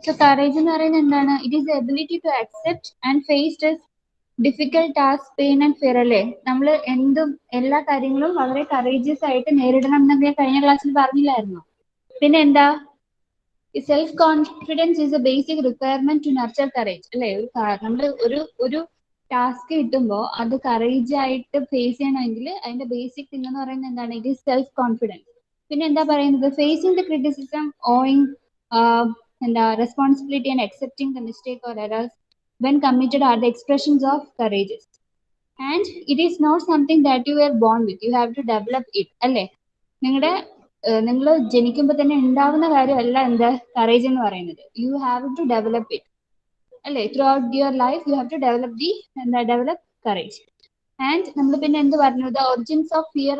So courage എന്ന് പറയുന്നത് എന്താണ്? It is the ability to accept and face this difficult task, pain and fear അല്ലേ? നമ്മൾ എന്തും എല്ലാ കാര്യങ്ങളും വളരെ courageous ആയിട്ട് നേരിടണം എന്നൊക്കെ കഴിഞ്ഞ ക്ലാസ്സിൽ പറഞ്ഞില്ലായിരുന്നോ? പിന്നെ എന്താ? Self confidence is a basic requirement to nurture courage അല്ലേ? നമ്മൾ ഒരു ടാസ്ക് കിട്ടുമ്പോൾ അത് കറേജ് ആയിട്ട് ഫേസ് ചെയ്യണമെങ്കിൽ അതിന്റെ ബേസിക് തിങ് എന്ന് പറയുന്നത് എന്താണ്? It is self confidence. പിന്നെ എന്താ പറയുന്നത്? ഫേസിംഗ് ദ ക്രിറ്റിസിസം, ഓയിങ് എന്താ responsibility and accepting the mistake or errors when committed are the expressions of courageous. And it is not something that you are born with, you have to develop it അല്ലേ? നിങ്ങൾ ജനിക്കുമ്പോൾ തന്നെ ഉണ്ടാവുന്ന കാര്യമല്ല എന്ത് courage എന്ന് പറയുന്നത്. You have to develop it അല്ലേ? Throughout your life you have to develop courage. And നമ്മൾ പിന്നെ എന്ത് പറഞ്ഞു? ദ ഒറിജിൻസ് ഓഫ് ഫിയർ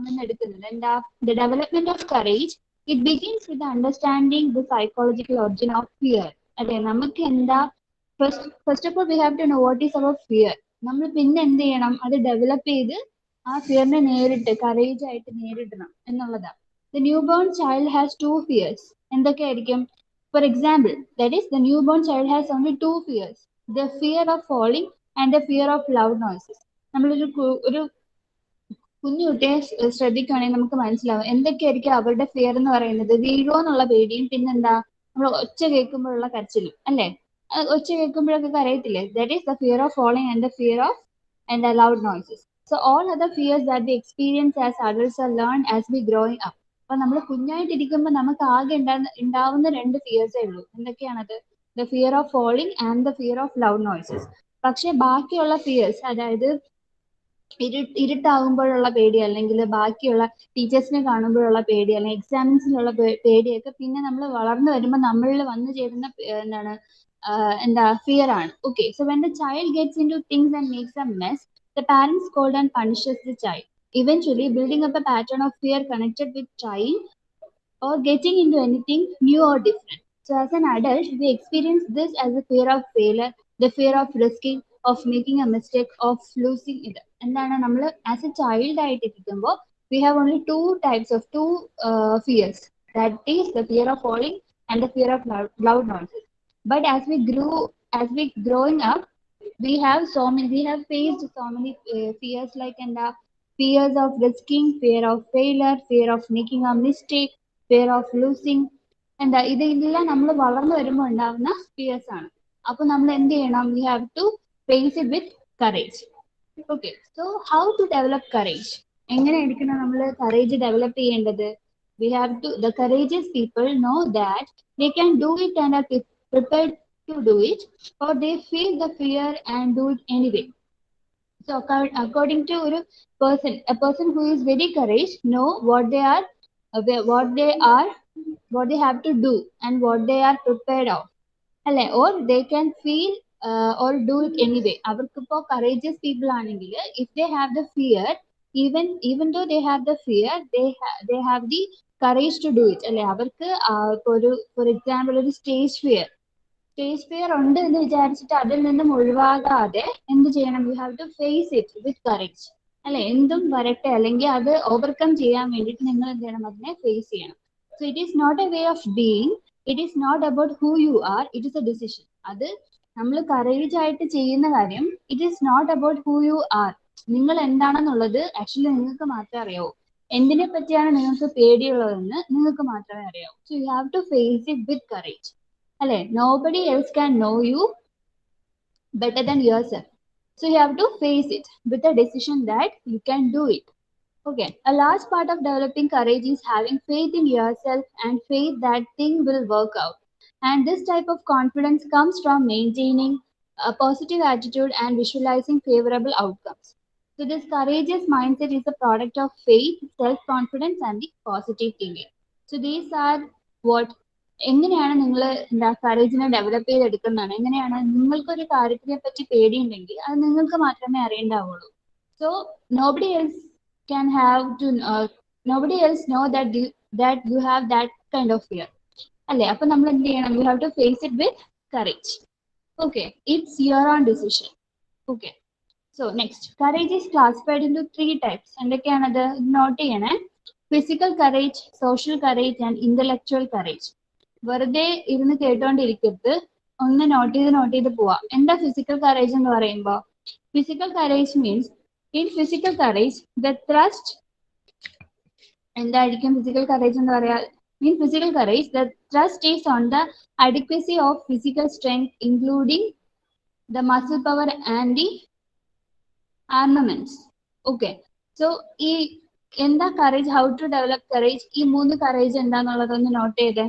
നിന്ന് എടുക്കുന്നത് എന്താ? The development of courage it begins with understanding the psychological origin of fear അല്ലേ? നമുക്ക് എന്താ first of all we have to know what is our fear. നമ്മൾ പിന്നെ എന്ത് ചെയ്യണം? അത് ഡെവലപ്പ് ചെയ്ത് ആ ഫിയറിനെ നേരിട്ട് കറേജ് ആയിട്ട് നേരിടണം എന്നുള്ളതാണ്. The newborn child has two fears. എന്തൊക്കെയായിരിക്കും? For example, that is the newborn child has only two fears. The fear of falling and the fear of loud noises. നമ്മളൊരു കുഞ്ഞു കുട്ടിയെ ശ്രദ്ധിക്കുകയാണെങ്കിൽ നമുക്ക് മനസ്സിലാവും എന്തൊക്കെയായിരിക്കും അവരുടെ ഫിയർ എന്ന് പറയുന്നത്. വീഴോ എന്നുള്ള പേടിയും പിന്നെന്താ നമ്മൾ ഒച്ച കേൾക്കുമ്പോഴുള്ള കരച്ചിലും അല്ലേ? ഒച്ച കേൾക്കുമ്പോഴൊക്കെ കരയത്തില്ലേ? That is the fear of falling and the fear of the loud noises. So all other fears that we experience as adults are learned as we growing up. അപ്പൊ നമ്മൾ കുഞ്ഞായിട്ടിരിക്കുമ്പോൾ നമുക്ക് ആകെ ഉണ്ടാവുന്ന രണ്ട് ഫിയേഴ്സേ ഉള്ളൂ. എന്തൊക്കെയാണത്? The fear of falling and the fear of loud noises. പക്ഷെ ബാക്കിയുള്ള ഫിയേഴ്സ്, അതായത് ഇരുട്ടാകുമ്പോഴുള്ള പേടി, അല്ലെങ്കിൽ ബാക്കിയുള്ള ടീച്ചേഴ്സിനെ കാണുമ്പോഴുള്ള പേടി, അല്ലെങ്കിൽ എക്സാമിൻസിനുള്ള പേടിയൊക്കെ പിന്നെ നമ്മൾ വളർന്നു വരുമ്പോൾ നമ്മളിൽ വന്നു ചേരുന്ന ഫിയർ ആണ്. Okay, so when the child gets into things and makes a mess, the parents scold and punishes the child, eventually building up a pattern of fear connected with trying or getting into anything new or different. So as an adult, we experience this as a fear of failure, the fear of risking, of making a mistake, of losing it. എന്താണ്? നമ്മൾ as a child ആയിട്ടിരിക്കുമ്പോൾ we have only two fears. That is the fear of falling and the fear of loud noises. But as we growing up, we have faced so many fears, like fears of risking, fear of failure, fear of making a mistake, fear of losing. ഇതെല്ലാം നമ്മൾ വളർന്നു വരുമ്പോൾ ഉണ്ടാവുന്ന fears ആണ്. അപ്പൊ നമ്മൾ എന്ത് ചെയ്യണം? we have to face it with courage. Okay, so how to develop courage? എങ്ങനെയായിരിക്കണം നമ്മൾ courage ഡെവലപ്പ് ചെയ്യേണ്ടത്? the courageous people know that they can do it and are prepared to do it, or they feel the fear and do it anyway. So according to a person who is very courage know what they have to do and what they are prepared of അല്ലെ? or they can feel or do it anyway. അവർക്കിപ്പോ courageous people ആണെങ്കിൽ if they have the fear, even though they have the fear, they have the courage to do it അല്ലെ? അവർക്ക് for example ഒരു stage fear ഉണ്ട് എന്ന് വിചാരിച്ചിട്ട് അതിൽ നിന്നും ഒഴിവാകാതെ എന്ത് ചെയ്യണം? You have to face it with courage അല്ലെ? എന്തും വരട്ടെ, അല്ലെങ്കിൽ അത് ഓവർകം ചെയ്യാൻ വേണ്ടിയിട്ട് നിങ്ങൾ എന്ത് ചെയ്യണം? അതിനെ ഫേസ് ചെയ്യണം. So it is not a way of being, it is not about who you are, it is a decision. അത് നമ്മൾ കറേജ് ആയിട്ട് ചെയ്യുന്ന കാര്യം, it is not about who you are. നിങ്ങൾ എന്താണെന്നുള്ളത് ആക്ച്വലി നിങ്ങൾക്ക് മാത്രമേ അറിയാവൂ. എന്തിനെ പറ്റിയാണ് നിങ്ങൾക്ക് പേടിയുള്ളതെന്ന് നിങ്ങൾക്ക് മാത്രമേ അറിയാവൂ. So you have to face it with courage അല്ലെ? Nobody else can know you better than yourself. So you have to face it with a decision that you can do it. Okay, a large part of developing courage is having faith in yourself and faith that thing will work out. And this type of confidence comes from maintaining a positive attitude and visualizing favorable outcomes. So this courageous mindset is a product of faith, self-confidence and the positive thinking. So these are what എങ്ങനെയാണ് നിങ്ങൾ കറേജിനെ develop ചെയ്തെടുക്കുന്നതാണ്. എങ്ങനെയാണ്? നിങ്ങൾക്കൊരു കാര്യത്തിനെ പറ്റി പേടിയുണ്ടെങ്കിൽ അത് നിങ്ങൾക്ക് മാത്രമേ അറിയണ്ടാവുള്ളൂ. So nobody else know that you have that kind of fear അല്ലെ? അപ്പൊ നമ്മൾ എന്ത് ചെയ്യണം? you have to face it with courage. Okay, it's your own decision. Okay, so next, courage is classified into 3 types. എന്തൊക്കെയാണത്? Not ചെയ്യണേ. Physical courage, social courage and intellectual courage. വെറുതെ ഇരുന്ന് കേട്ടോണ്ടിരിക്കരുത്, ഒന്ന് not ചെയ്ത് പോവാ. എന്താ ഫിസിക്കൽ കറേജ് എന്ന് പറയുമ്പോൾ? Physical courage means, in physical courage the thrust, എന്തായിരിക്കും ഫിസിക്കൽ കറേജ് എന്ന് പറയാ? In physical courage, the thrust is on the adequacy of physical strength, including the muscle power and the armaments. Okay. So, ഈ എന്താ courage, how to develop courage, ഈ 3 courage എന്താന്നുള്ളതൊന്ന് note ചെയ്തേ.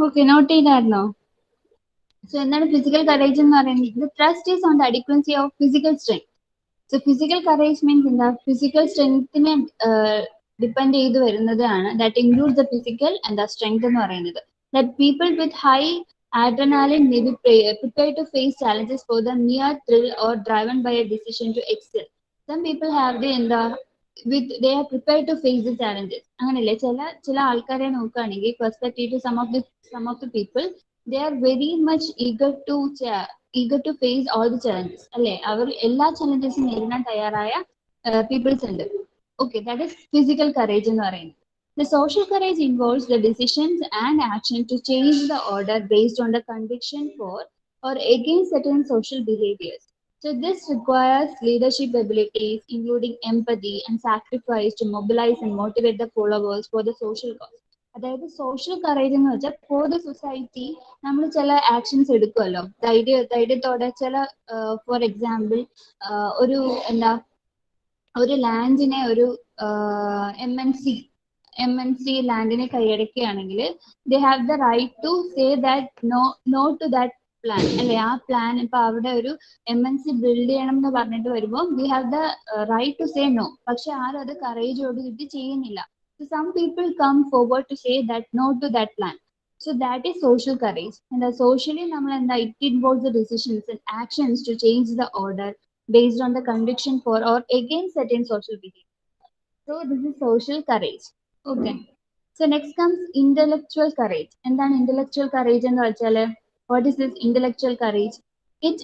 Okay, note ചെയ്തായിരുന്നോ? So എന്താണ് physical courage എന്ന് പറയുന്നത്? Trust is on the adequacy of physical strength. So physical courage means എന്താ? ഫിസിക്കൽ സ്ട്രെങ്ത്തിനെ ഡിപ്പെൻഡ് ചെയ്ത് വരുന്നതാണ്. That includes the physical and the strength എന്ന് പറയുന്നത്. That people with high adrenaline may be prepared to face challenges for the mere thrill or driven by a decision to excel. Some people have the they are prepared to face the challenges. അങ്ങനെയല്ലേ ചില ആൾക്കാരെ നോക്കുകയാണെങ്കിൽ perspective to some of the people, they are very much eager to face all the challenges, അല്ലെ? അവർ എല്ലാ ചലഞ്ചസും നേരിടാൻ തയ്യാറായ people's ഉണ്ട്. Okay, that is physical courage എന്ന് പറയുന്നത്. The social courage involves the decisions and action to change the order based on the conviction for or against certain social behaviors. So this requires leadership abilities, including empathy and sacrifice to mobilize and motivate the followers for the social cause. അതായത് social courage എന്ന് വെച്ചാൽ for the society നമ്മൾ ചില actions എടുക്കുമല്ലോ ധൈര്യത്തോടെ. ചില four example ഒരു എന്താ, ഒരു ലാൻഡിനെ ഒരു MNC ലാൻഡിനെ കൈയടക്കുകയാണെങ്കിൽ they have the right to say that no to that plan, അല്ലെ? ആ പ്ലാൻ ഇപ്പൊ അവിടെ ഒരു MNC ബിൽഡ് ചെയ്യണം എന്ന് പറഞ്ഞിട്ട് വരുമ്പോൾ we have the right to say no. പക്ഷെ ആരും അത് കറേജോട് കൂടി ചെയ്യുന്നില്ല. So some people come forward to say that no to that plan. So that is social courage. And socially, it involves the decisions and actions to change the order based on the conviction for or against certain social behavior. So this is social courage. Okay. So next comes intellectual courage. And then intellectual courage and what is this intellectual courage? It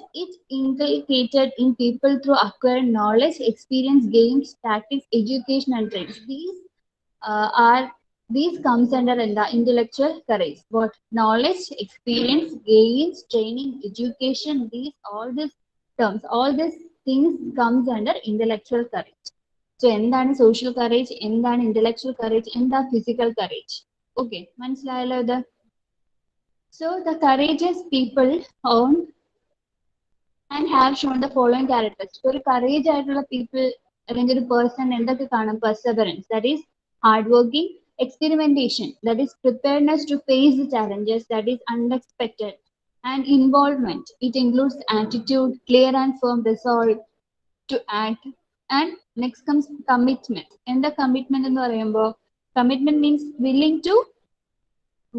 inculcated in people through acquired knowledge, experience, games, tactics, education, and trends. These comes under the intellectual courage. What? Knowledge, experience, gains, training, education, all these terms, all these things comes under intellectual courage. So എന്താണ് social courage, എന്താണ് intellectual courage, എന്താ physical courage? Okay, മനസ്സിലായല്ലോ ഇത്? So the courageous people own and have shown the following characteristics. ഒരു courage ആയിട്ടുള്ള people അല്ലെങ്കിൽ ഒരു person എന്തൊക്കെ കാണും? Perseverance, that is hardworking; experimentation, that is preparedness to face the challenges that is unexpected; and involvement, it includes attitude, clear and firm resolve to act. And next comes commitment. എന്താ commitment എന്ന് പറയുമ്പോൾ? Commitment means willing to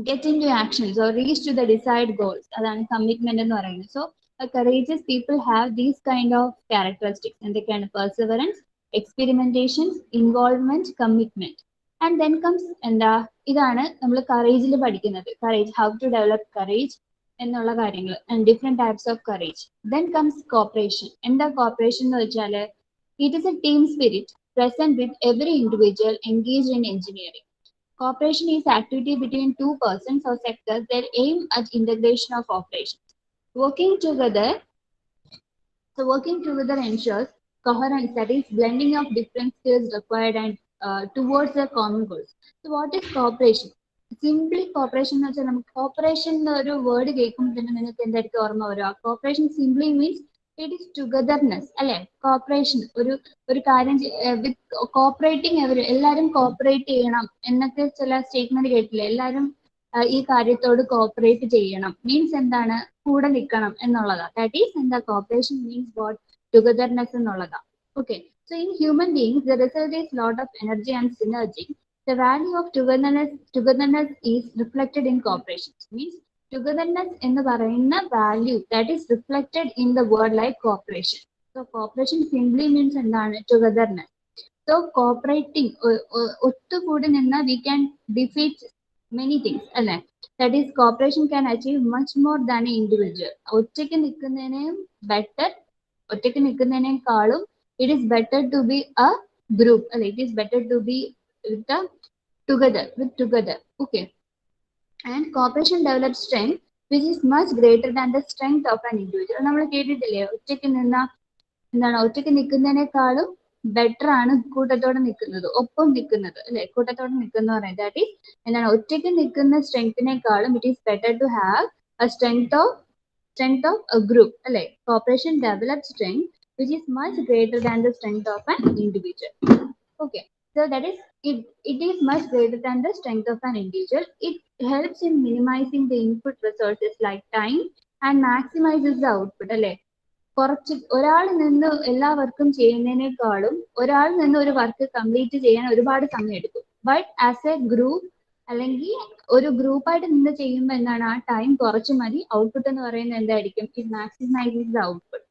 get into actions or reach to the desired goals. അതാണ് commitment എന്ന് പറയുന്നത്. So courageous people have these kind of characteristics. എന്തൊക്കെയാണ്? Perseverance, experimentation, involvement, commitment. And then comes എന്താ, ഇതാണ് നമ്മൾ കറേജിൽ പഠിക്കുന്നത്. Courage, how to develop courage എന്നുള്ള കാര്യങ്ങൾ, and different types of courage. Then comes cooperation. എന്താ cooperation എന്ന് വെച്ചാൽ? It is a team spirit present with every individual engaged in engineering. Cooperation is activity between two persons or sectors that aim at integration of operations. Working together ensures coherence, that is blending of different skills required and towards the common goals. So what is cooperation? Simply cooperation എന്ന് വെച്ചാൽ നമുക്ക് cooperation എന്നൊരു word കേൾക്കുമ്പോൾ തന്നെ നിങ്ങൾക്ക് എന്തായിരിക്കും ഓർമ്മ വരിക? Cooperation simply means it is togetherness, അല്ലെ? കോപ്പറേഷൻ ഒരു കാര്യം വിത്ത് കോപ്പറേറ്റിംഗ് എല്ലാവരും കോപ്പറേറ്റ് ചെയ്യണം എന്നൊക്കെ ചില സ്റ്റേറ്റ്മെന്റ് കേട്ടില്ലേ? എല്ലാവരും ഈ കാര്യത്തോട് കോപ്പറേറ്റ് ചെയ്യണം മീൻസ് എന്താണ് കൂടെ നിൽക്കണം എന്നുള്ളതാണ്. ദാറ്റ് ഈസ് എന്താ കോപ്പറേഷൻ മീൻസ് വാട്ട് ടുഗദർനെസ് എന്നുള്ളതാണ്. Okay, so in human beings the result is lot of energy and synergy. The value of togetherness is reflected in cooperation. Means togetherness എന്ന് പറയുന്ന value that is reflected in the word like cooperation. So cooperation simply means എന്താണ് togetherness. So cooperating ഒത്തുകൂടി നിന്ന് we can defeat many things അല്ലെ. That is cooperation can achieve much more than an individual. ഒറ്റയ്ക്ക് നിൽക്കുന്നതിനേയും better, ഒറ്റയ്ക്ക് നിൽക്കുന്നതിനേക്കാളും it is better to be a group അല്ലെ. It is better to be together. Okay, and cooperation develops strength which is much greater than the strength of an individual. നമ്മൾ കേട്ടിട്ടില്ലേ ഒറ്റയ്ക്ക് നിന്ന എന്താണ് ഒറ്റയ്ക്ക് നിൽക്കുന്നതിനേക്കാളും better ആണ് കൂട്ടത്തോടെ നിൽക്കുന്നത്, ഒപ്പം നിൽക്കുന്നത് അല്ലെ. കൂട്ടത്തോടെ നിൽക്കുന്ന പറയുന്നത് ദാറ്റ് ഈസ് എന്താണ് ഒറ്റയ്ക്ക് നിൽക്കുന്ന സ്ട്രെങ്ത്തിനേക്കാളും it is better to have a strength of a group അല്ലെ. Cooperation develop strength which is much greater than the strength of an individual. Okay, so that is it is much greater than the strength of an individual. It helps in minimizing the input resources like time and maximizes the output അല്ലെ. കുറച്ച് ഒരാൾ നിന്ന് എല്ലാ വർക്കും ചെയ്യുന്നതിനേക്കാളും ഒരാൾ നിന്ന് ഒരു work complete ചെയ്യാൻ ഒരുപാട് സമയം എടുക്കും. ബട്ട് ആസ് എ ഗ്രൂപ്പ് അല്ലെങ്കിൽ ഒരു ഗ്രൂപ്പായിട്ട് നിന്ന് ചെയ്യുമ്പോൾ എന്താണ് ആ ടൈം കുറച്ച് മതി. ഔട്ട്പുട്ട് എന്ന് പറയുന്നത് എന്തായിരിക്കും? It maximises the output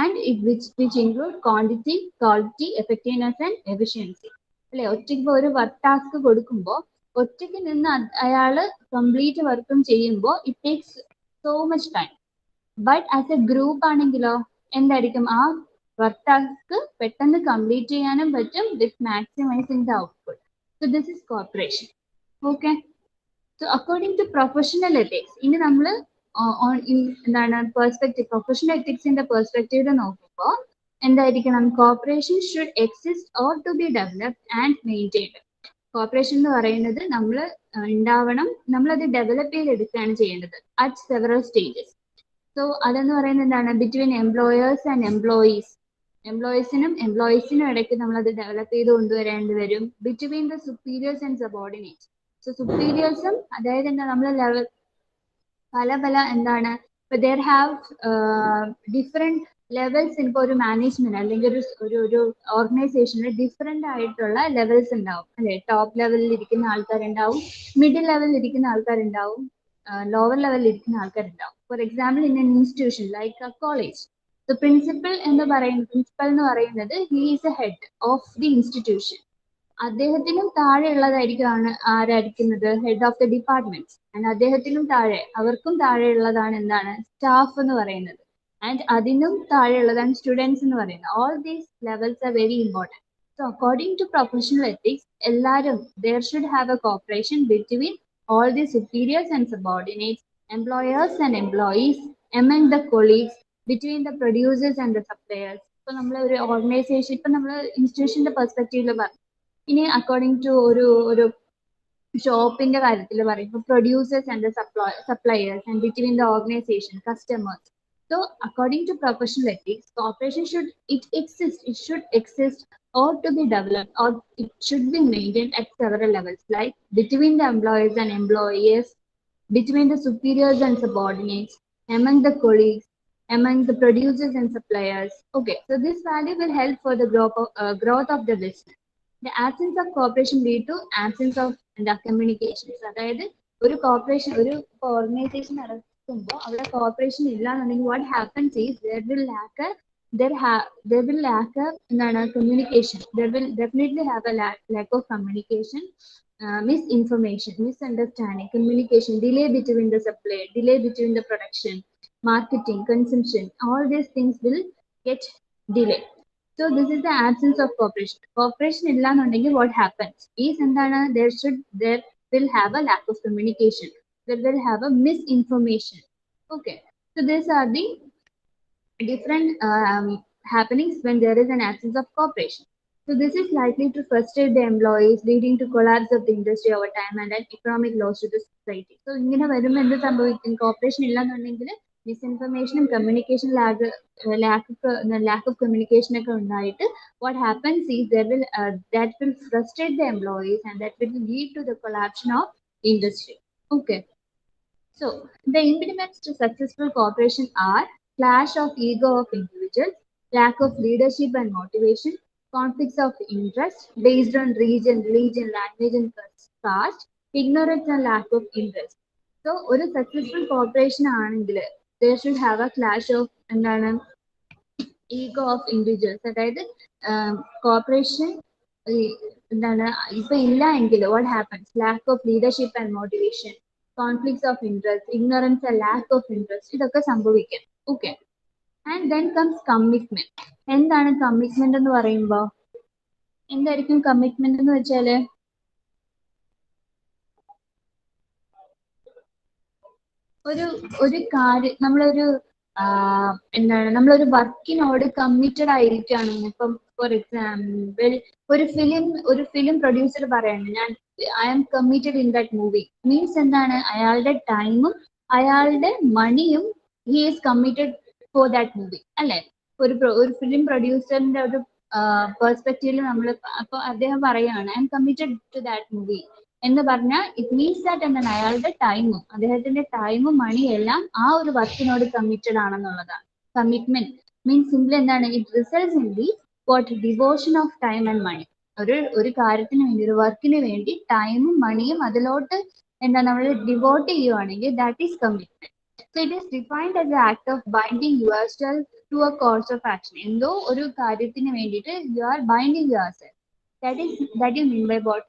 and which include quantity, quality, effectiveness and efficiency. അല്ലെ ഒറ്റയ്ക്ക് ഒരു വർക്ക് ടാസ്ക് കൊടുക്കുമ്പോൾ ഒറ്റയ്ക്ക് നിന്ന് അയാള് കംപ്ലീറ്റ് വർക്കും ചെയ്യുമ്പോൾ it takes so much time. But as a group ആണെങ്കിലോ എന്തായിരിക്കും? ആ വർക്ക് ടാസ്ക് പെട്ടെന്ന് കംപ്ലീറ്റ് ചെയ്യാനും പറ്റും with maximising the output. So this is cooperation. Okay, so according to professional ethics ഇനി നമ്മൾ എന്താണ് പെർസ്പെക്റ്റീവ് പ്രൊഫഷണൽ എത്തിക്സിന്റെ പെർസ്പെക്റ്റീവ് നോക്കുമ്പോൾ എന്തായിരിക്കണം? Cooperation should exist or to be developed and maintained. Cooperation എന്ന് പറയുന്നത് നമ്മൾ ഉണ്ടാവണം, നമ്മളത് ഡെവലപ്പ് ചെയ്തെടുക്കുകയാണ് ചെയ്യേണ്ടത് അറ്റ് സെവറൽ സ്റ്റേജസ്. സോ അതെന്ന് പറയുന്നത് എന്താണ്? ബിറ്റ്വീൻ എംപ്ലോയേഴ്സ് ആൻഡ് എംപ്ലോയീസിനും ഇടയ്ക്ക് നമ്മളത് ഡെവലപ്പ് ചെയ്ത് കൊണ്ടുവരേണ്ടി വരും. Between the superiors and subordinates. So സുപ്പീരിയേഴ്സും അതായത് എന്താ നമ്മൾ ലെവൽ പല എന്താണ് ഇപ്പൊ ദർ ഹാവ് ഡിഫറെന്റ് ലെവൽസ്. ഇപ്പൊ ഒരു മാനേജ്മെന്റ് അല്ലെങ്കിൽ ഒരു ഓർഗനൈസേഷനിൽ ഡിഫറെന്റ് ആയിട്ടുള്ള ലെവൽസ് ഉണ്ടാവും അല്ലെ. ടോപ്പ് ലെവലിൽ ഇരിക്കുന്ന ആൾക്കാരുണ്ടാവും, മിഡിൽ ലെവലിൽ ഇരിക്കുന്ന ആൾക്കാരുണ്ടാവും, ലോവർ ലെവലിൽ ഇരിക്കുന്ന ആൾക്കാരുണ്ടാവും. For example in an institution like a college, the principal എന്ന് പറയുന്നത് he is a head of the institution. അദ്ദേഹത്തിനും താഴെയുള്ളതായിരിക്കും ആരായിരിക്കുന്നത്? Head of the department. And അദ്ദേഹത്തിനും അവർക്കും താഴെയുള്ളതാണ് എന്താണ്? സ്റ്റാഫ് എന്ന് പറയുന്നത്. ആൻഡ് അതിനും താഴെയുള്ളതാണ് സ്റ്റുഡൻസ് എന്ന് പറയുന്നത്. All these levels are very important. So according to professional ethics എല്ലാവരും there should have a cooperation between all the superiors and subordinates, employers and employees, among the colleagues, between the producers and the suppliers. ഇപ്പൊ നമ്മൾ ഒരു organisation ഇപ്പൊ നമ്മൾ ഇൻസ്റ്റിറ്റ്യൂഷന്റെ പെർസ്പെക്റ്റീവിൽ പറഞ്ഞു. ഇനി according to ഒരു ഷോപ്പിന്റെ കാര്യത്തിൽ പറയുമ്പോൾ producers and suppliers and between the organisation customers. So according to professional ethics, cooperation should exist or to be developed, or it should be maintained at several levels, like between the employees and employees, between the superiors and subordinates, among the colleagues, among the producers and suppliers. Okay, so this value will help for the growth of the business. The absence of cooperation lead to absence of the communications. അതായത് ഒരു corporation ഒരു organisation നടക്കുമ്പോൾ അവിടെ corporation ഇല്ല എന്നുണ്ടെങ്കിൽ what happens is there will lack എന്താണ് communication. There will definitely have a lack of communication, misinformation, misunderstanding, communication, delay between the supply, delay between the production, marketing, consumption. All these things will get delayed. So this is the absence of cooperation. Cooperation illa nundengil what happens is endana there will have a lack of communication. There will have a misinformation. Okay, so these are the different happenings when there is an absence of cooperation. So this is likely to frustrate the employees, leading to collapse of the industry over time and an economic loss to the society. So ingane varumbo endu sambhavikkum? Cooperation illa nundengil misinformation, communication lack of communication ഒക്കെ ഉണ്ടായിട്ട് what happens is that will frustrate the employees and that will lead to the collapse of industry. Okay. So the impediments to successful cooperation are clash of ego of individuals, lack of leadership and motivation, conflicts of interest based on region, religion, language and caste, ignorance and lack of interest. So ഒരു successful cooperation ആണെങ്കിൽ they should have a clash of എന്താണ് ego of individuals, അതായത് corporation എന്താണ് ഇപ്പൊ ഇല്ല എങ്കിൽ what happens, lack of leadership and motivation, conflicts of interest, ignorance and lack of interest, ഇതൊക്കെ സംഭവിക്കും. Okay. And then comes commitment. എന്താണ് കമ്മിറ്റ്മെന്റ് എന്ന് പറയുമ്പോൾ? എന്തായിരിക്കും കമ്മിറ്റ്മെന്റ് എന്ന് വെച്ചാല് ഒരു കാര്യം നമ്മളൊരു എന്താണ് നമ്മളൊരു വർക്കിനോട് കമ്മിറ്റഡ് ആയിരിക്കുകയാണ്. ഇപ്പം ഫോർ എക്സാമ്പിൾ ഒരു ഫിലിം പ്രൊഡ്യൂസർ പറയാണ് ഞാൻ I am committed in that movie. Means എന്താണ്? അയാളുടെ ടൈമും അയാളുടെ മണിയും he is committed for that movie അല്ലെ. ഒരു ഫിലിം പ്രൊഡ്യൂസറിന്റെ ഒരു പെർസ്പെക്റ്റീവിൽ നമ്മൾ അപ്പൊ അദ്ദേഹം പറയാണ് I am committed to that movie എന്ന് പറഞ്ഞാൽ ഇറ്റ് മീൻസ് ദാറ്റ് എന്താണ് അയാളുടെ ടൈമും അദ്ദേഹത്തിന്റെ ടൈമും മണിയും എല്ലാം ആ ഒരു വർക്കിനോട് കമ്മിറ്റഡ് ആണെന്നുള്ളതാണ്. കമ്മിറ്റ്മെന്റ് മീൻസ് സിംപ്ലി എന്താണ്? It results in the what devotion of time and money. ഒരു കാര്യത്തിന് വേണ്ടി, ഒരു വർക്കിന് വേണ്ടി ടൈമും മണിയും അതിലോട്ട് എന്താ നമ്മൾ ഡിവോട്ട് ചെയ്യുവാണെങ്കിൽ that is commitment. So it is defined as a act of binding yourself to a course of action. എന്തോ ഒരു കാര്യത്തിന് വേണ്ടിയിട്ട് you are binding yourself. That you mean by what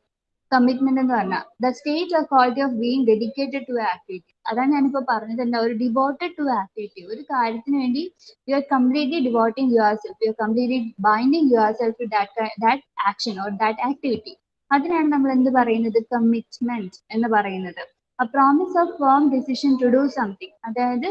commitment എന്ന് പറഞ്ഞാൽ the state of quality of being dedicated to activity. അതാണ് ഞാനിപ്പോ പറഞ്ഞത്. എന്താ? ഒരു ഡിവോട്ടഡ് ടു ആക്ടിവിറ്റി, ഒരു കാര്യത്തിന് വേണ്ടി you are completely devoting yourself, you are completely binding yourself to that action or that activity. അതിനാണ് നമ്മൾ എന്ത് പറയുന്നത്? കമ്മിറ്റ്മെന്റ് എന്ന് പറയുന്നത്. A promise of firm decision to do something. അതായത്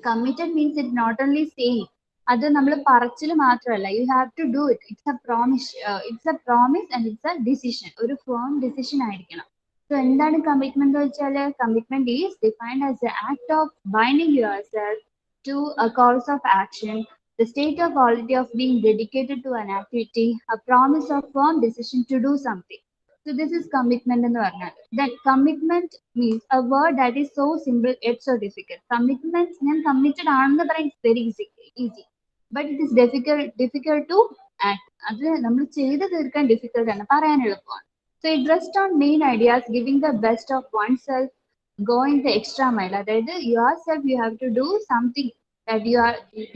committed means it not only saying, അത് നമ്മൾ പറച്ചിൽ മാത്രമല്ല, you have to do it. It's a promise and it's a decision. ഒരു ഫേം ഡിസിഷൻ ആയിരിക്കണം. സോ എന്താണ് കമ്മിറ്റ്മെന്റ് എന്ന് വെച്ചാൽ? Commitment is defined as a act of binding yourself to a course of action, the state of quality of being dedicated to an activity, a promise of firm decision to do something. So this is commitment എന്ന് പറഞ്ഞാൽ. Then commitment means a word that is so simple yet so difficult. Commitment, ഞാൻ committed ആണെന്ന് പറയാൻ very easy, but it is difficult to act. അത് നമ്മൾ ചെയ്ത് തീർക്കാൻ difficult ആണ്, പറയാൻ എളുപ്പമാണ്. So it rests on main ideas, giving the best of oneself, going the extra mile. അതായത് yourself you have to do something that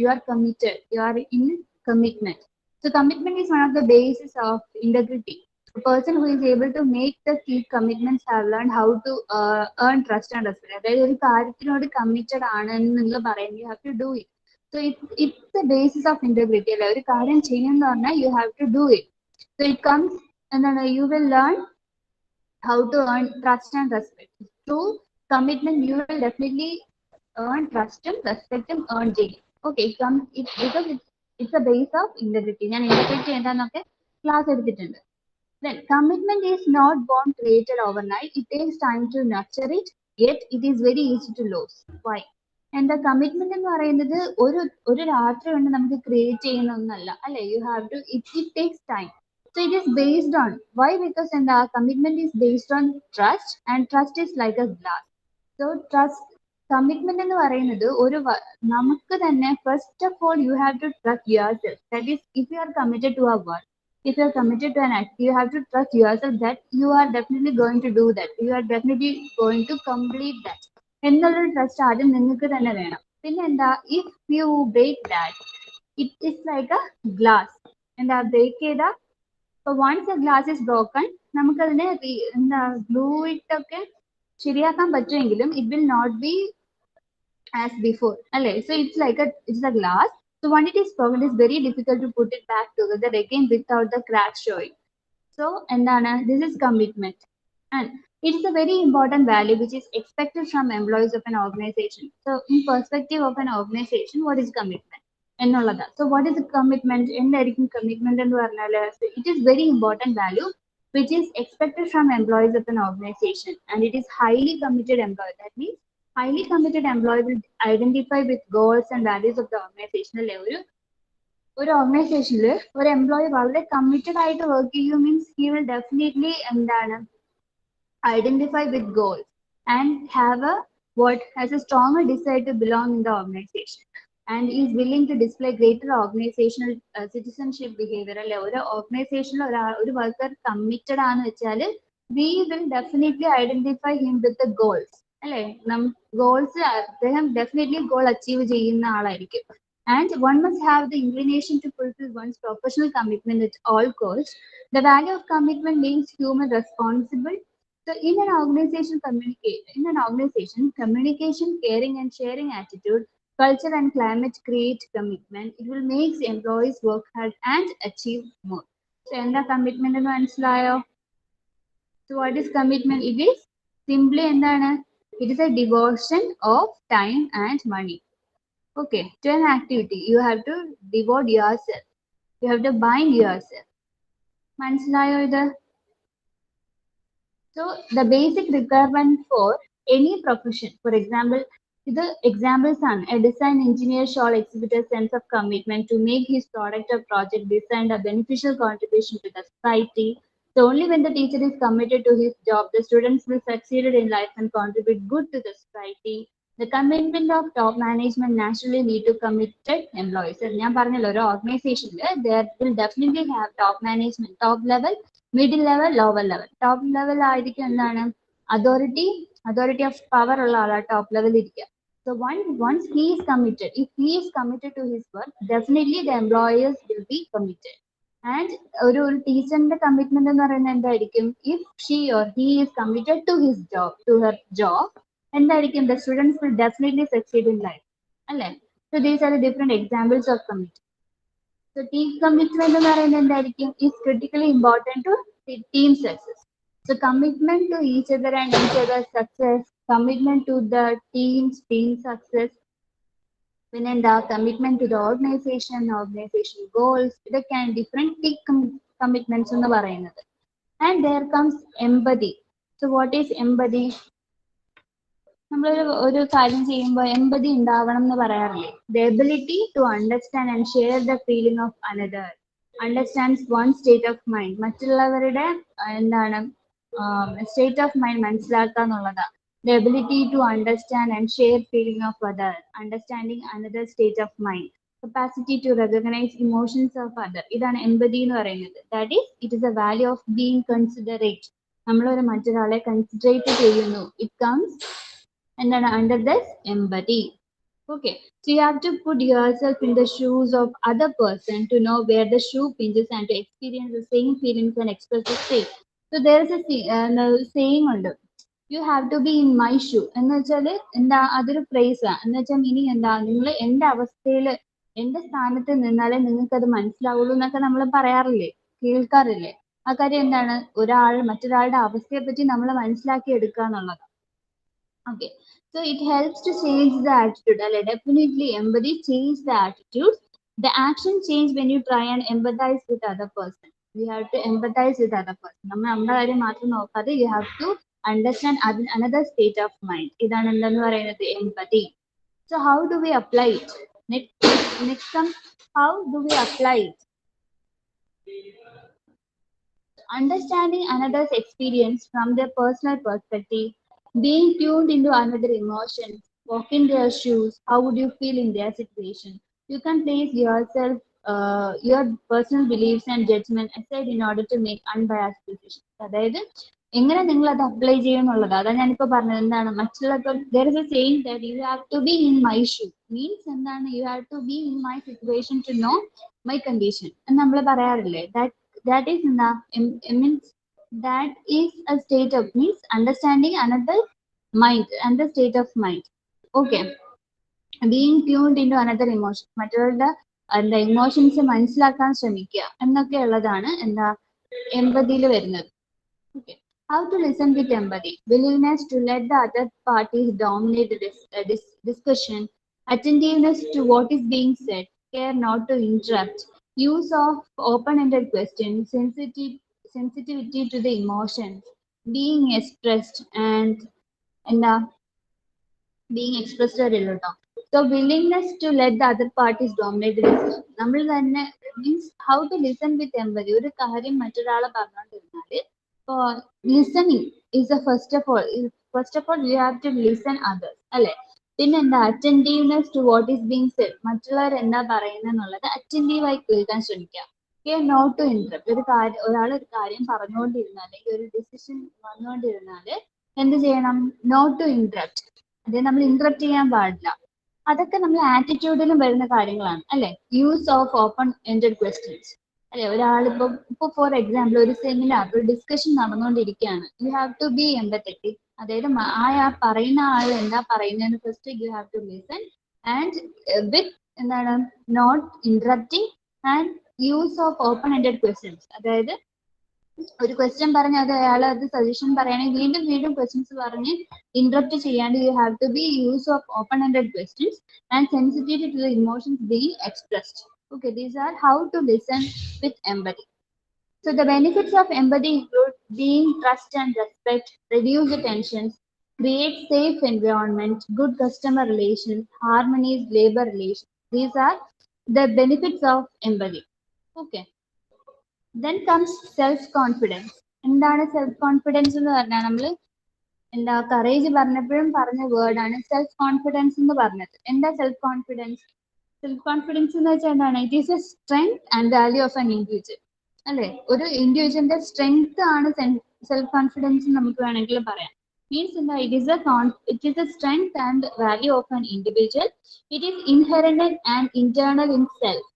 you are committed, you are in commitment. So commitment is one of the basis of integrity. A person who is able to make the key commitments have learned how to earn trust and respect. അതായത് ഒരു കാര്യത്തിനോട് committed ആണ് എന്നുള്ള പറയാൻ you have to do it. So it's the basis of integrity. അല്ലെ, ഒരു കാര്യം ചെയ്യുന്ന പറഞ്ഞാൽ you have to do it. So it comes എന്താണ്, you will learn how to earn trust and respect. Through commitment you will definitely earn trust and respect and earn ചെയ്യും. Okay, because it's a base of integrity. ഞാൻ integrity എന്താന്നൊക്കെ class എടുത്തിട്ടുണ്ട്. Then commitment is not born, created overnight. It takes time to nurture it, yet it is very easy to lose. Why? എന്താ commitment എന്ന് പറയുന്നത് ഒരു രാത്രി കൊണ്ട് നമുക്ക് create ചെയ്യുന്ന ഒന്നല്ല അല്ലെ. You have to it takes time. So it is based on why? Because എന്താ commitment is based on trust, and trust is like a glass. So trust commitment എന്ന് പറയുന്നത് നമുക്ക് തന്നെ first of all you have to trust yourself. That is if you are committed to a work, if you are committed to an act, you have to trust yourself that you are definitely going to do that, you are definitely going to complete that എന്നുള്ളൊരു trust ആദ്യം നിങ്ങൾക്ക് തന്നെ വേണം. പിന്നെ എന്താ, if you break that it is like a glass. എന്താ break ചെയ്ത ഇപ്പൊ once a glass is broken, നമുക്കതിനെ എന്താ ഗ്ലൂ ഇട്ടൊക്കെ ശരിയാക്കാൻ പറ്റുമെങ്കിലും it will not be as before അല്ലേ. So it's a glass. So when it is broken, it is very difficult to put it back together again without the cracks showing. So endana, this is commitment, and it is a very important value which is expected from employees of an organization. So in perspective of an organization, what is commitment ennullada? So what is the commitment? Endarikkum commitment ennu parnal, it is very important value which is expected from employees of an organization, and it is highly committed employee. That means highly committed employee will identify with goals and values of the organization. അല്ലെ, ഒരു ഓർഗനൈസേഷനിൽ ഒരു employee വളരെ committed ആയിട്ട് work ചെയ്യും. Means he will definitely എന്താണ് identify with goals and has a stronger desire to belong in the organization and is willing to display greater organizational citizenship behavior. അല്ലെ, ഒരു ഓർഗനൈസേഷനിൽ ഒരു വർക്കർ കമ്മിറ്റഡ് ആണെന്ന് വെച്ചാൽ we will definitely identify him with the goals. അല്ലെ, goals അദ്ദേഹം definitely goal achieve ചെയ്യുന്ന ആളായിരിക്കും. And one must have the inclination to fulfill one's professional commitment at all costs. The value of commitment makes human responsible. So in an organization, communication, caring and sharing attitude, culture and climate create commitment. It will make employees work hard and achieve more. So എന്താ commitment എന്ന് മനസ്സിലായോ? So what is commitment? It is simply എന്താണ്? It is a devotion of time and money. Okay, to an activity, you have to devote yourself. You have to bind yourself. മനസ്സിലായോ ഇത്? So the basic requirement for any profession, for example, the examples are a design engineer shall exhibit a sense of commitment to make his product or project designed a beneficial contribution to the society. So only when the teacher is committed to his job, the students will succeed in life and contribute good to the society. The commitment of top management naturally lead to committed employees. ഞാൻ പറഞ്ഞല്ലോ, ഒരു ഓർഗനൈസേഷനിൽ there will definitely have top management, top level, middle level, lower level. Top level ആയിരിക്കും എന്താണ്, authority of power ഉള്ള ആളാണ് top ലെവലിൽ ഇരിക്കുക. So once he is committed, if he is committed to his work, definitely the employers will be committed. And ഒരു ടീച്ചറിന്റെ commitment എന്ന് പറയുന്നത് എന്തായിരിക്കും? If she or he is committed to his job, to her job, എന്തായിരിക്കും? The students will definitely succeed in life. അല്ലേ? So these are the different examples of commitment. So team commitment എന്ന് പറയുന്നത് എന്തായിരിക്കും? Is critically important to team success. So commitment to each other and each other's success, commitment to the team success, പിന്നെ എന്താ, commitment to the organization goals, ഇതൊക്കെയാണ് different key commitments എന്ന് പറയുന്നത്. And there comes empathy. So what is empathy? നമ്മൾ ഒരു കാര്യം ചെയ്യുമ്പോൾ എമ്പതി ഉണ്ടാവണം എന്ന് പറയാറില്ലേ? The ability to understand and share the feeling of another, understands one state of mind. മറ്റുള്ളവരുടെ എന്താണ് സ്റ്റേറ്റ് ഓഫ് മൈൻഡ് മനസ്സിലാക്കുക എന്നുള്ളതാണ്. The ability to understand and share feeling of other, understanding another state of mind. Capacity to recognize emotions of other. ഇതാണ് എമ്പതി എന്ന് പറയുന്നത്. That is, it is a value of being considerate. നമ്മളൊരു മറ്റൊരാളെ considerate ചെയ്യുന്നു. It comes എന്താണ് under this empathy. Okay, so you have to put yourself in the shoes of other person to know where the shoe pinches and to experience the same feelings and express the same. So there is a saying ഉണ്ട്, you have to be in my shoe എന്ന് വെച്ചാല് എന്താ, അതൊരു phrase ആണ്. എന്ന് വെച്ചാൽ meaning എന്താ, നിങ്ങൾ എന്റെ അവസ്ഥയില് എന്റെ സ്ഥാനത്ത് നിന്നാലേ നിങ്ങൾക്ക് അത് മനസ്സിലാവുള്ളൂ എന്നൊക്കെ നമ്മൾ പറയാറില്ലേ, കേൾക്കാറില്ലേ? ആ കാര്യം എന്താണ്, മറ്റൊരാളുടെ അവസ്ഥയെ പറ്റി നമ്മൾ മനസ്സിലാക്കി എടുക്കുക എന്നുള്ളത്. Okay, so it helps to change the attitude. Definitely empathy change the attitude. The action change when you try and empathize with other person. You have to empathize with other person. നമ്മുടെ കാര്യം മാത്രം നോക്കാതെ you have to understand another state of mind. ഇതാണ് എന്തെന്ന് പറയുന്നത്, empathy. So how do we apply it? Next comes, how do we apply it? Understanding another's experience from their personal perspective, being tuned into another emotion, walk in their shoes, how would you feel in their situation? You can place yourself, your personal beliefs and judgment aside in order to make unbiased decisions. അതായത് എങ്ങനെ നിങ്ങൾ അത് apply ചെയ്യുന്നുള്ളത്, അതാണ് ഞാനിപ്പോ പറഞ്ഞത്. എന്താണ്, മറ്റുള്ള there is a saying that you have to be in my shoe, means എന്താണ്, you have to be in my situation to know my condition എന്ന് നമ്മൾ പറയാറില്ലേ? That is means that is a state of, means understanding another mind and the state of mind. Okay, being tuned into another emotion, മറ്റുള്ള എന്താ emotions മനസ്സിലാക്കാൻ ശ്രമിക്കുക എന്നൊക്കെ ഉള്ളതാണ് എന്താ എമ്പതിയിൽ വരുന്നത്. Okay, how to listen with empathy, willingness to let the other parties dominate the discussion, attentiveness to what is being said, care not to interrupt, use of open-ended questions, sensitivity to the emotions, being expressed and being expressed അറിയില്ലോ. So willingness to let the other parties dominate the decision. നമ്മൾ തന്നെ means how to listen with empathy. ഒരു കാര്യം മറ്റൊരാളെ പറഞ്ഞുകൊണ്ടിരുന്നാല് listening is the first of all. First of all you have to listen others അല്ലെ. പിന്നെ എന്താ attentiveness to what is being said, മറ്റുള്ളവർ എന്താ പറയുന്നത് അറ്റൻറ്റീവായി കേൾക്കാൻ ശ്രമിക്കുക. Not to interrupt. ഒരാൾ ഒരു കാര്യം പറഞ്ഞുകൊണ്ടിരുന്നാൽ അല്ലെങ്കിൽ ഒരു ഡിസിഷൻ വന്നുകൊണ്ടിരുന്നാൽ എന്ത് ചെയ്യണം? Not to interrupt. അതായത് നമ്മൾ ഇന്ററപ്റ്റ് ചെയ്യാൻ പാടില്ല. അതൊക്കെ നമ്മൾ ആറ്റിറ്റ്യൂഡിലും വരുന്ന കാര്യങ്ങളാണ് അല്ലെ. Use of open ended questions അല്ലെ. ഇപ്പൊ ഫോർ എക്സാമ്പിൾ ഒരു സെമിനാർ ഒരു ഡിസ്കഷൻ നടന്നുകൊണ്ടിരിക്കുകയാണ്. You have to be empathetic. അതായത് പറയുന്ന ആൾ എന്താ പറയുന്നതെന്ന് first you have to listen and with എന്താണ് not interrupting and use of open ended questions. അതായത് ഒരു ക്വസ്റ്റ്യൻ പറഞ്ഞ് അയാൾ അത് സജഷൻ പറയുകയാണെങ്കിൽ വീണ്ടും വീണ്ടും ക്വസ്റ്റ്യൻസ് പറഞ്ഞ് ഇന്ററപ്റ്റ് ചെയ്യാണ്ട് you have to be use of open ended questions and sensitivity to the emotions being expressed. Okay, these are how to listen with empathy. So the benefits of empathy include being trust and respect, reduce the tensions, create safe environment, good customer relations, harmonies labor relations. These are the benefits of empathy. Okay. Then comes self-confidence. എന്താണ് self confidence എന്ന് പറഞ്ഞാൽ നമ്മൾ എന്താ courage പറഞ്ഞപ്പോഴും പറഞ്ഞ വേർഡാണ് self confidence എന്ന് പറഞ്ഞത്. എന്താ സെൽഫ് കോൺഫിഡൻസ്? സെൽഫ് കോൺഫിഡൻസ് എന്ന് വെച്ചാൽ എന്താണ്? It is A strength and value of an individual അല്ലെ. ഒരു ഇൻഡിവിജ്വലിന്റെ സ്ട്രെങ്ത് ആണ് സെൽഫ് കോൺഫിഡൻസ് നമുക്ക് വേണമെങ്കിൽ പറയാം. മീൻസ് എന്താ? It is A strength and value of an individual. It is inherent and internal in self.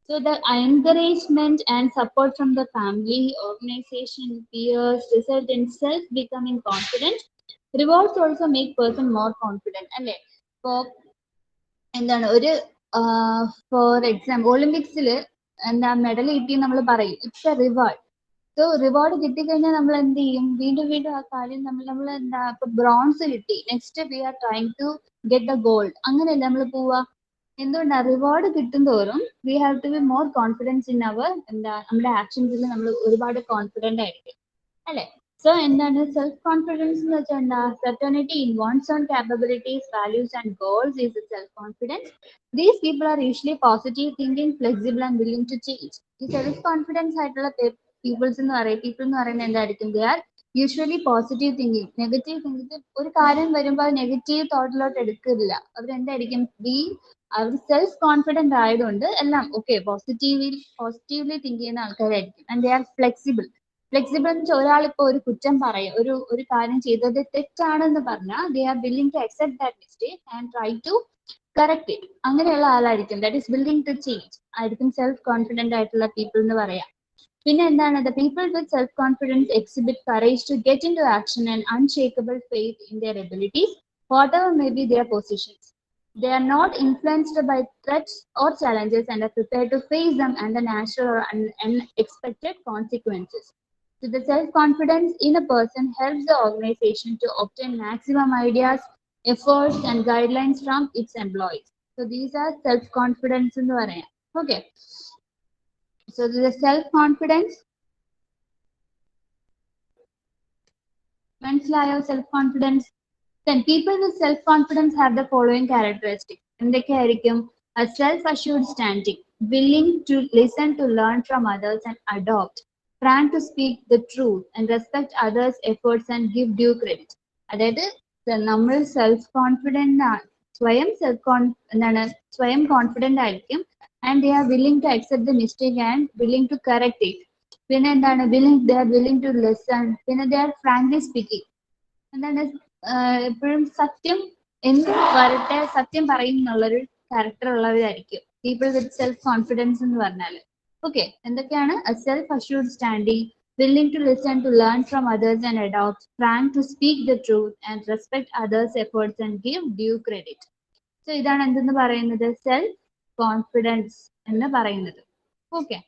So the encouragement and support from the family, organization, peers result in self becoming confident. Rewards also make person more confident അല്ലെ. ഇപ്പോ എന്താണ് ഒരു for example ഒളിമ്പിക്സിൽ എന്താ medal കിട്ടി നമ്മൾ പറയും it's A reward. So reward കിട്ടിക്കഴിഞ്ഞാൽ നമ്മൾ എന്ത് ചെയ്യും? വീണ്ടും വീണ്ടും ആ കാര്യം നമ്മൾ എന്താ ഇപ്പൊ ബ്രോൺസ് കിട്ടി, next we are trying to get the gold, അങ്ങനെയല്ല നമ്മൾ പോവാ. എന്തുകൊണ്ടാണ്? റിവാർഡ് കിട്ടും തോറും we have to be more confidence in our നമ്മുടെ ആക്ഷൻസിൽ നമ്മൾ ഒരുപാട് കോൺഫിഡന്റ് ആയിരിക്കും അല്ലെ. സോ എന്താണ് സെൽഫ് കോൺഫിഡൻസ് എന്ന് വെച്ചാൽ എന്താ? Certainty in one's own capabilities, values and goals is a self confidence. These people are usually positive thinking, flexible and willing to change. ഈ സെൽഫ് കോൺഫിഡൻസ് ആയിട്ടുള്ള പീപ്പിൾ എന്ന് പറയുന്നത് എന്തായിരിക്കും? They are usually positive thinking. Negative thinking ഒരു കാര്യം വരുമ്പോൾ negative തോട്ടിലോട്ട് എടുക്കില്ല. അവരെന്തായിരിക്കും? അവർ self confident ആയതുകൊണ്ട് എല്ലാം ഓക്കെ പോസിറ്റീവ്ലി തിങ്ക് ചെയ്യുന്ന ആൾക്കാരായിരിക്കും. And they R flexible. Flexible എന്ന് വെച്ചാൽ ഒരാളിപ്പോ ഒരു കുറ്റം പറയും, ഒരു കാര്യം ചെയ്തത് തെറ്റാണെന്ന് പറഞ്ഞാൽ they are willing to accept that mistake and try to correct it. അങ്ങനെയുള്ള ആളായിരിക്കും. That is willing to change ആയിരിക്കും സെൽഫ് കോൺഫിഡന്റ് ആയിട്ടുള്ള പീപ്പിൾ എന്ന് പറയാം. പിന്നെ എന്താണ്? The people with self confidence exhibit courage to get into action and unshakable faith in their abilities whatever may be their positions. They are not influenced by threats or challenges and are prepared to face them and the natural or unexpected consequences. So the self-confidence in a person helps the organization to obtain maximum ideas, efforts and guidelines from its employees. So these are self-confidence in the area. Okay. So the self-confidence. മനസ്സിലായോ self-confidence? Then people with self-confidence have the following characteristics. എന്തൊക്കെയായിരിക്കും? A self-assured standing, willing to listen to learn from others and adopt, frank to speak the truth and respect others' efforts and give due credit. അതായത് നമ്മൾ self confident സ്വയം confident ആയിരിക്കും and they are willing to accept the mistake and willing to correct it. പിന്നെ എന്താണ്? They are willing to listen. പിന്നെ they R frankly speaking. എന്താണ്? എപ്പോഴും സത്യം എന്ത് വരട്ടെ സത്യം പറയും എന്നുള്ളൊരു ക്യാരക്ടർ ഉള്ളവരായിരിക്കും പീപ്പിൾ വിത്ത് സെൽഫ് കോൺഫിഡൻസ് എന്ന് പറഞ്ഞാൽ. ഓക്കെ. എന്തൊക്കെയാണ്? A self-assured standing, willing to listen to learn from others and adopt, frank to speak the truth and respect others' efforts and give due credit. So ഇതാണ് എന്തെന്ന് പറയുന്നത്? Self confidence എന്ന് പറയുന്നത്. Okay.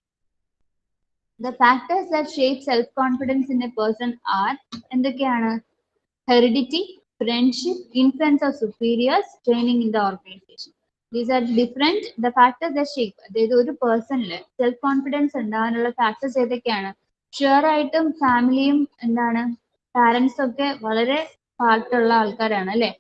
The factors that shape self-confidence in a person are എന്തൊക്കെയാണ്? Heredity, friendship, influence of superiors, training in the organization. These are different the factors that shape. അതായത് ഒരു പേഴ്സണില് self confidence ഉണ്ടാകാനുള്ള factors ഏതൊക്കെയാണ്? Sure ആയിട്ടും ഫാമിലിയും എന്താണ് പാരന്റ്സ് ഒക്കെ വളരെ പാർട്ടുള്ള ആൾക്കാരാണ് അല്ലെ.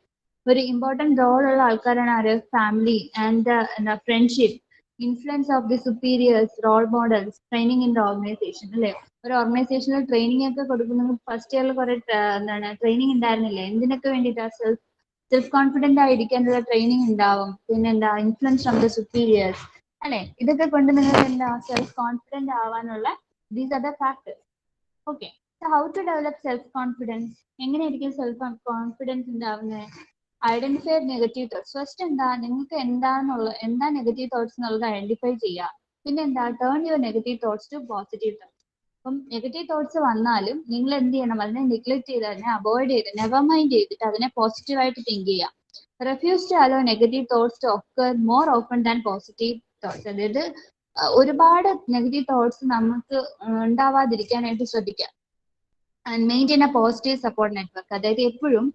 ഒരു ഇമ്പോർട്ടന്റ് റോൾ ഉള്ള ആൾക്കാരാണ് ആര്? Family and friendship. Influence of the superiors, role models, training in the organisation അല്ലേ? ഒരു ഓർഗനൈസേഷനിൽ ട്രെയിനിങ് ഒക്കെ കൊടുക്കുന്നത് ഫസ്റ്റ് ഇയറിൽ കുറെ എന്താണ് ട്രെയിനിങ് ഉണ്ടായിരുന്നില്ലേ? എന്തിനൊക്കെ വേണ്ടിയിട്ടാ? സെൽഫ് കോൺഫിഡന്റ് ആയിരിക്കാനുള്ള ട്രെയിനിങ് ഉണ്ടാവും. പിന്നെന്താ ഇൻഫ്ലുവൻസ് ഫ്രം ദ സുപ്പീരിയേഴ്സ് അല്ലെ? ഇതൊക്കെ കൊണ്ട് നിങ്ങൾക്ക് എന്താ സെൽഫ് കോൺഫിഡന്റ് ആവാനുള്ള these are the factors. Okay, how to develop self confidence? എങ്ങനെയായിരിക്കും സെൽഫ് കോൺഫിഡൻസ് ഉണ്ടാവുന്നത്? Identify negative thoughts. ഫസ്റ്റ് എന്താ നിങ്ങൾക്ക് എന്താ നെഗറ്റീവ് തോട്ട്സ് എന്നുള്ളത് ഐഡന്റിഫൈ ചെയ്യുക. പിന്നെ എന്താ turn your negative thoughts to positive thoughts. അപ്പം നെഗറ്റീവ് തോട്ട്സ് വന്നാലും നിങ്ങൾ എന്ത് ചെയ്യണം? അതിനെ നെഗ്ലക്ട് ചെയ്ത് അതിനെ അവോയ്ഡ് ചെയ്ത് നെവർ മൈൻഡ് ചെയ്തിട്ട് അതിനെ പോസിറ്റീവായിട്ട് തിങ്ക് ചെയ്യുക. Refuse to allow negative thoughts to occur more often than positive thoughts. അതായത് ഒരുപാട് നെഗറ്റീവ് തോട്ട്സ് നമുക്ക് ഉണ്ടാവാതിരിക്കാനായിട്ട് ശ്രദ്ധിക്കുക. And maintain a positive support network. അതായത് എപ്പോഴും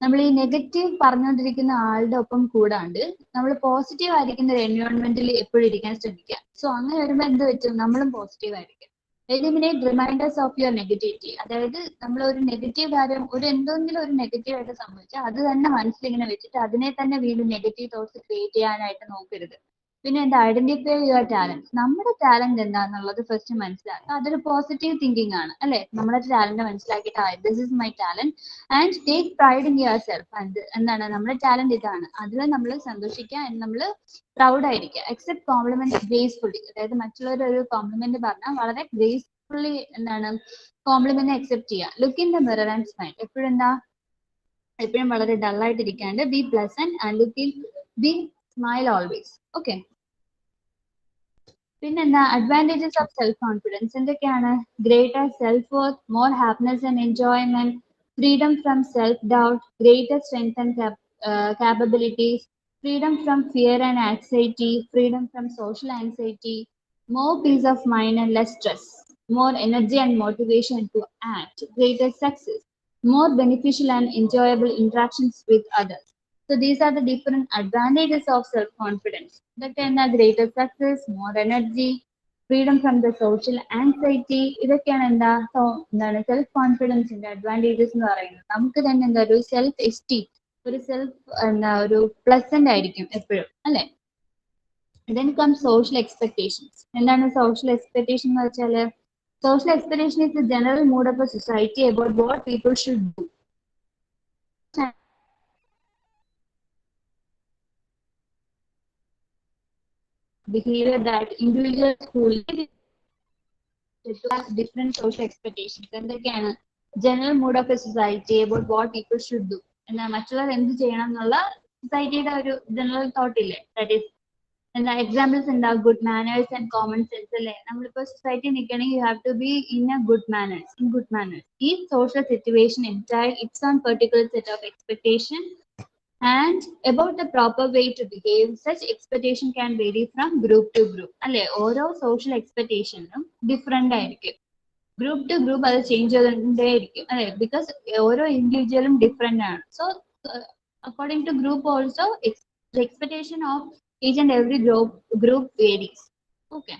നമ്മൾ ഈ നെഗറ്റീവ് പറഞ്ഞുകൊണ്ടിരിക്കുന്ന ആളുടെ ഒപ്പം കൂടാണ്ട് നമ്മൾ പോസിറ്റീവ് ആയിരിക്കുന്ന ഒരു എൻവയോൺമെന്റിൽ എപ്പോഴും ഇരിക്കാൻ ശ്രമിക്കുക. സോ അങ്ങനെ വരുമ്പോൾ എന്ത് പറ്റും? നമ്മളും പോസിറ്റീവ് ആയിരിക്കും. Eliminate reminders of your negativity. അതായത് നമ്മൾ ഒരു നെഗറ്റീവ് കാര്യം എന്തെങ്കിലും ഒരു നെഗറ്റീവ് ആയിട്ട് സംഭവിച്ചാൽ അത് തന്നെ മനസ്സിലിങ്ങനെ വെച്ചിട്ട് അതിനെ തന്നെ വീണ്ടും നെഗറ്റീവ് തോട്ട്സ് ക്രിയേറ്റ് ചെയ്യാനായിട്ട് നോക്കരുത്. പിന്നെ എന്താ ഐഡന്റിഫൈ യുവർ ടാലന്റ്. നമ്മുടെ ടാലന്റ് എന്താണെന്നുള്ളത് ഫസ്റ്റ് മനസ്സിലാക്കുക. അതൊരു പോസിറ്റീവ് തിങ്കിങ് ആണ് അല്ലെ? നമ്മുടെ ടാലന്റ് മനസ്സിലാക്കിയിട്ട് this is my talent and take pride in your self. എന്താണ് നമ്മുടെ ടാലന്റ് ഇതാണ്, അതിൽ നമ്മൾ സന്തോഷിക്കുക, നമ്മൾ പ്രൗഡ് ആയിരിക്കുക. Accept compliment gracefully. അതായത് മറ്റുള്ളവർ ഒരു കോംപ്ലിമെന്റ് പറഞ്ഞാൽ വളരെ ഗ്രേസ്ഫുള്ളി എന്താണ് കോംപ്ലിമെന്റ് അക്സെപ്റ്റ് ചെയ്യുക. Look in the mirror and smile. എപ്പോഴും വളരെ ഡൾ ആയിട്ടിരിക്കാണ്ട് be pleasant and look in be smile always. Okay, പിന്നെന്താ അഡ്വാൻറ്റേജസ് ഓഫ് സെൽഫ് കോൺഫിഡൻസ് എന്തൊക്കെയാണ്? Greater self worth, more happiness and enjoyment, freedom from self doubt, greater strength and capabilities, freedom from fear and anxiety, freedom from social anxiety, more peace of mind and less stress, more energy and motivation to act, greater success, more beneficial and enjoyable interactions with others. So these are the different advantages of self-confidence. ഇതൊക്കെയാണ് greater success, more energy, freedom from the social anxiety. ഇതൊക്കെയാണ് എന്താണ് self കോൺഫിഡൻസിന്റെ advantages എന്ന് പറയുന്നത്. നമുക്ക് തന്നെ എന്താ ഒരു self esteem, ഒരു ഒരു പ്ലസന്റ് ആയിരിക്കും എപ്പോഴും അല്ലെ? Then comes social expectations. എന്താണ് social expectation എന്ന് വെച്ചാല്? Social expectation is the general mood of a society about what people should do. Behavior that individuals who live have different social expectations. എന്തൊക്കെയാണ്? General mood of a society about what people should do. എന്താ മറ്റുള്ളവർ എന്ത് ചെയ്യണം എന്നുള്ള സൊസൈറ്റിയുടെ ഒരു general thought ഇല്ലേ? That is എന്താ എക്സാമ്പിൾസ് എന്താ? Good manners and common sense അല്ലേ? നമ്മളിപ്പോ സൊസൈറ്റി നിൽക്കണമെങ്കിൽ you have to be in good manners. ഈ social situation entire it's on particular set of expectation and about the proper way to behave. Such expectation can vary from group to group അല്ലെ? ഓരോ social എക്സ്പെക്ടേഷനും different ആയിരിക്കും. Group to group അത് change ചെയ്തോണ്ടേയിരിക്കും അല്ലെ? Because ഓരോ ഇൻഡിവിജ്വലും different ആണ്. So according to group also the expectation of each and every group varies. Okay,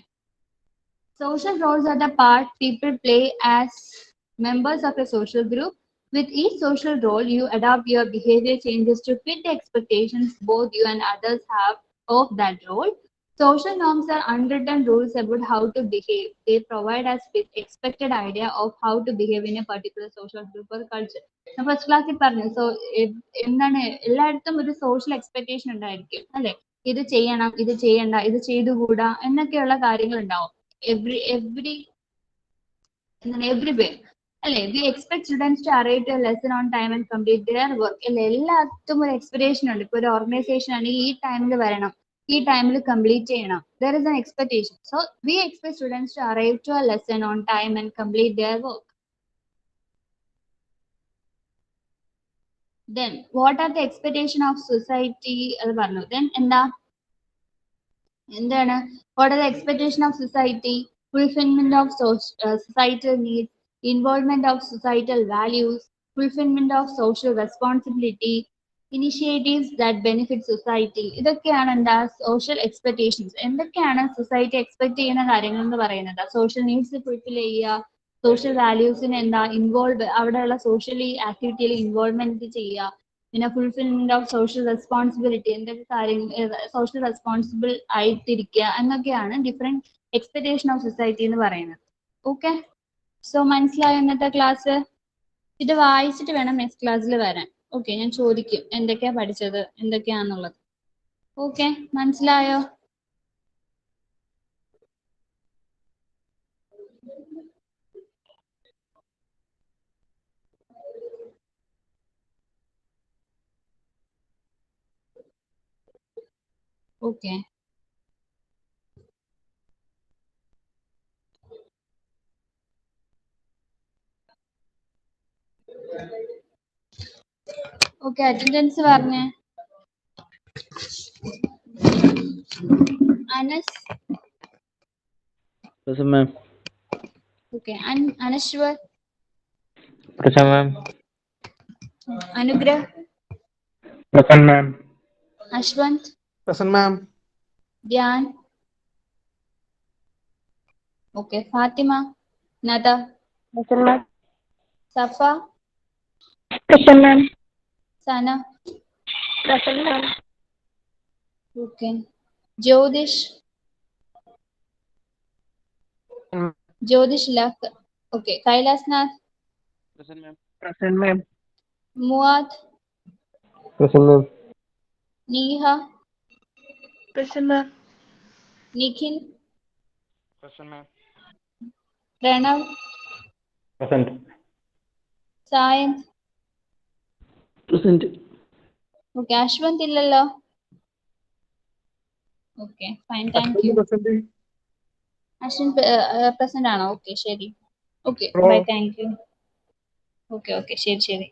social roles are the part people play as members of a social group. With each social role, you adopt your behavior changes to fit the expectations both you and others have of that role. Social norms are unwritten rules about how to behave. They provide us with expected idea of how to behave in a particular social group or culture. First ക്ലാസ്സിൽ പറഞ്ഞു. So എന്താണ് എല്ലായിടത്തും ഒരു social expectation ഉണ്ടായിരിക്കും അല്ലെ? ഇത് ചെയ്യണം, ഇത് ചെയ്യണ്ട, ഇത് ചെയ്തുകൂടാ എന്നൊക്കെയുള്ള കാര്യങ്ങൾ ഉണ്ടാവും everywhere അല്ലെ? We expect students to arrive to lesson on time and complete their work അല്ലെ? എല്ലാത്തും ഒരു എക്സ്പെക്ടേഷൻ ഉണ്ട്. ഇപ്പൊ ഒരു ഓർഗനൈസേഷൻ ആണെങ്കിൽ ഈ ടൈമിൽ വരണം, ഈ ടൈമിൽ കംപ്ലീറ്റ് ചെയ്യണം. There is an expectation. So we expect students to arrive to a lesson on time and complete their work. Then what are the expectation of society അത് പറഞ്ഞു. Then എന്താണ് what are the expectation of society? Fulfillment of societal needs, involvement of societal values, fulfillment of social responsibility, initiatives that benefit society. ഇതൊക്കെയാണ് social expectations. എന്തൊക്കെയാണ് society expect ചെയ്യുന്ന കാര്യങ്ങൾ എന്ന് പറയുന്നത്? Social needs fulfil ചെയ്യുക, സോഷ്യൽ വാല്യൂസിന് ഇൻവോൾവ്, അവിടെയുള്ള socially ആക്ടിവിറ്റിയിൽ involvement ചെയ്യുക, പിന്നെ ഫുൾഫിൽമെന്റ് ഓഫ് സോഷ്യൽ റെസ്പോൺസിബിലിറ്റി, എന്തൊക്കെ കാര്യങ്ങൾ സോഷ്യൽ റെസ്പോൺസിബിൾ ആയിട്ടിരിക്കുക എന്നൊക്കെയാണ് ഡിഫറെന്റ് എക്സ്പെക്ടേഷൻ ഓഫ് സൊസൈറ്റി എന്ന് പറയുന്നത്. ഓക്കെ, സോ മനസ്സിലായോ ഇന്നത്തെ ക്ലാസ്? ഇത് വായിച്ചിട്ട് വേണം നെക്സ്റ്റ് ക്ലാസ്സിൽ വരാൻ. ഓക്കെ, ഞാൻ ചോദിക്കും എന്തൊക്കെയാ പഠിച്ചത് എന്തൊക്കെയാന്നുള്ളത്. ഓക്കെ, മനസ്സിലായോ? ഓക്കെ, ഓക്കെ, അറ്റൻഡൻസ് പറഞ്ഞേ. Anas. Present, ma'am. Okay, Anashwar. Present, ma'am. Anugrah. Present, ma'am. Ashwanth. Present, ma'am. Dhyan. Okay, Fathima. Nada. Present, ma'am. Safa. Present, ma'am. Sana. Present, ma'am. Okay, Jyothish. Jyothish ലക്ക്. Okay, Kailasnath. Present, ma'am. Present, ma'am. Muadh. Present, ma'am. Neeha. Present, ma'am. Nikhil. Present, ma'am. Pranav. Present. Sayanth. Present. Okay, Ashwanth ഇല്ലല്ലോ. Okay, fine, thank you. Present. Ashwin present ആണോ? Okay, ശരി. Okay, bye, thank you. Okay, okay, ശരി ശരി.